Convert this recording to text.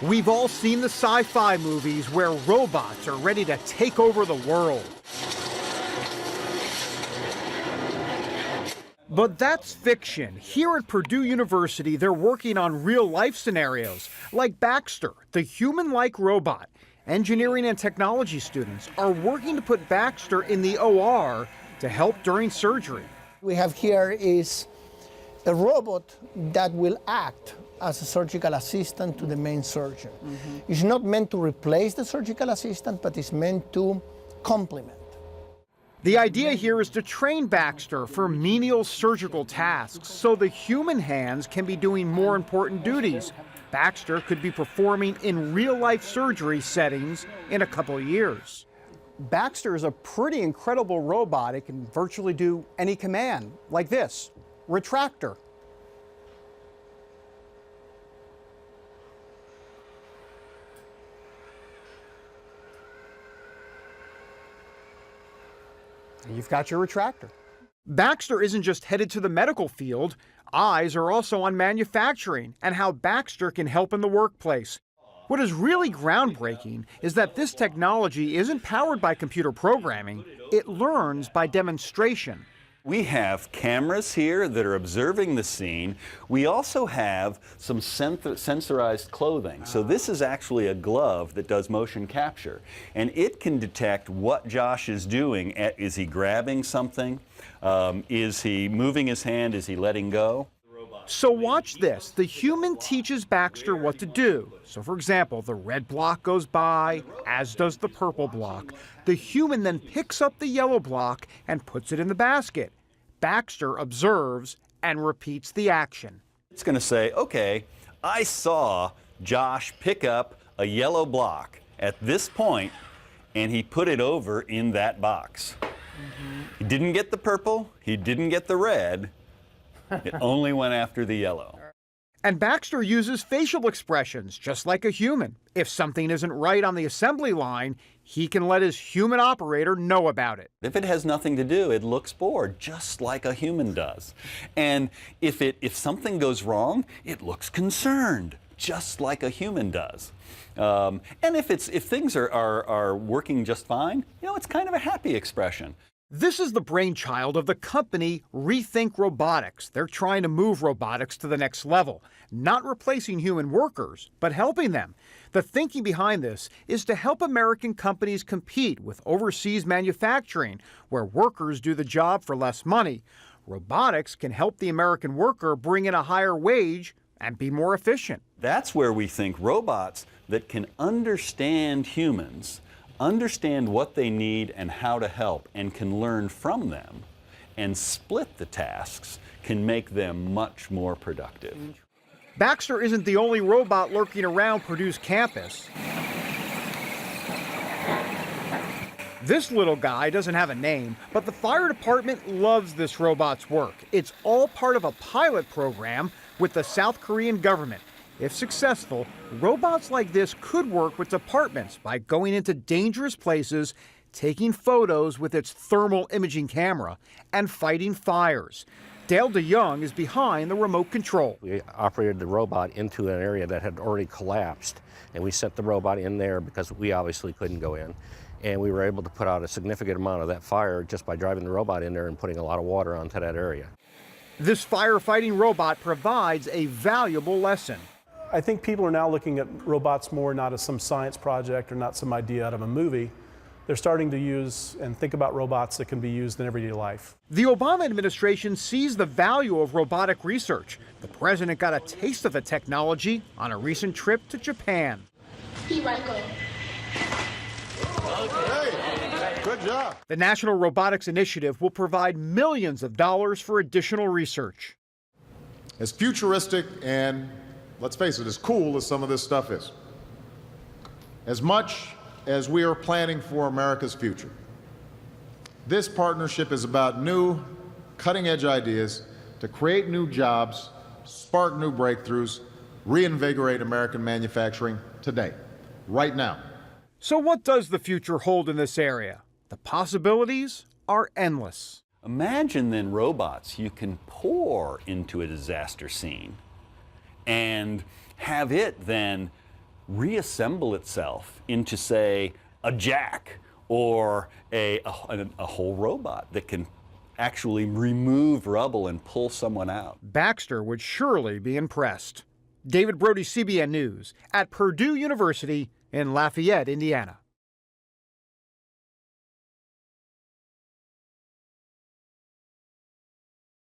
We've all seen the sci-fi movies where robots are ready to take over the world. But that's fiction. Here at Purdue University, they're working on real-life scenarios, like Baxter, the human-like robot. Engineering and technology students are working to put Baxter in the OR to help during surgery. We have here is a robot that will act as a surgical assistant to the main surgeon. It's not meant to replace the surgical assistant, but it's meant to complement. The idea here is to train Baxter for menial surgical tasks so the human hands can be doing more important duties. Baxter could be performing in real-life surgery settings in a couple of years. Baxter is a pretty incredible robot. It can virtually do any command, like this, retractor. And you've got your retractor. Baxter isn't just headed to the medical field. Eyes are also on manufacturing and how Baxter can help in the workplace. What is really groundbreaking is that this technology isn't powered by computer programming. It learns by demonstration. We have cameras here that are observing the scene. We also have some sensorized clothing. So this is actually a glove that does motion capture. And it can detect what Josh is doing. Is he grabbing something? Is he moving his hand? Is he letting go? So watch this. The human teaches Baxter what to do. So for example, the red block goes by, as does the purple block. The human then picks up the yellow block and puts it in the basket. Baxter observes and repeats the action. It's going to say, okay, I saw Josh pick up a yellow block at this point, and he put it over in that box. He didn't get the purple, he didn't get the red. It only went after the yellow. And Baxter uses facial expressions just like a human. If something isn't right on the assembly line, he can let his human operator know about it. If it has nothing to do, it looks bored, just like a human does. And if something goes wrong, it looks concerned, just like a human does. And if things are working just fine, you know, it's kind of a happy expression. This is the brainchild of the company Rethink Robotics. They're trying to move robotics to the next level, not replacing human workers, but helping them. The thinking behind this is to help American companies compete with overseas manufacturing, where workers do the job for less money. Robotics can help the American worker bring in a higher wage and be more efficient. That's where we think robots that can understand humans, understand what they need and how to help, and can learn from them and split the tasks, can make them much more productive. Baxter isn't the only robot lurking around Purdue's campus. This little guy doesn't have a name, but the fire department loves this robot's work. It's all part of a pilot program with the South Korean government. If successful, robots like this could work with departments by going into dangerous places, taking photos with its thermal imaging camera, and fighting fires. Dale DeYoung is behind the remote control. We operated the robot into an area that had already collapsed, and we sent the robot in there because we obviously couldn't go in. And we were able to put out a significant amount of that fire just by driving the robot in there and putting a lot of water onto that area. This firefighting robot provides a valuable lesson. I think people are now looking at robots more not as some science project or not some idea out of a movie. They're starting to use and think about robots that can be used in everyday life. The Obama administration sees the value of robotic research. The president got a taste of the technology on a recent trip to Japan. Okay, good job. The National Robotics Initiative will provide millions of dollars for additional research. As futuristic and, let's face it, as cool as some of this stuff is, as much as we are planning for America's future, this partnership is about new, cutting-edge ideas to create new jobs, spark new breakthroughs, reinvigorate American manufacturing today, right now. So what does the future hold in this area? The possibilities are endless. Imagine then robots you can pour into a disaster scene and have it then reassemble itself into, say, a jack or a whole robot that can actually remove rubble and pull someone out. Baxter would surely be impressed. David Brody, CBN News, at Purdue University in Lafayette, Indiana.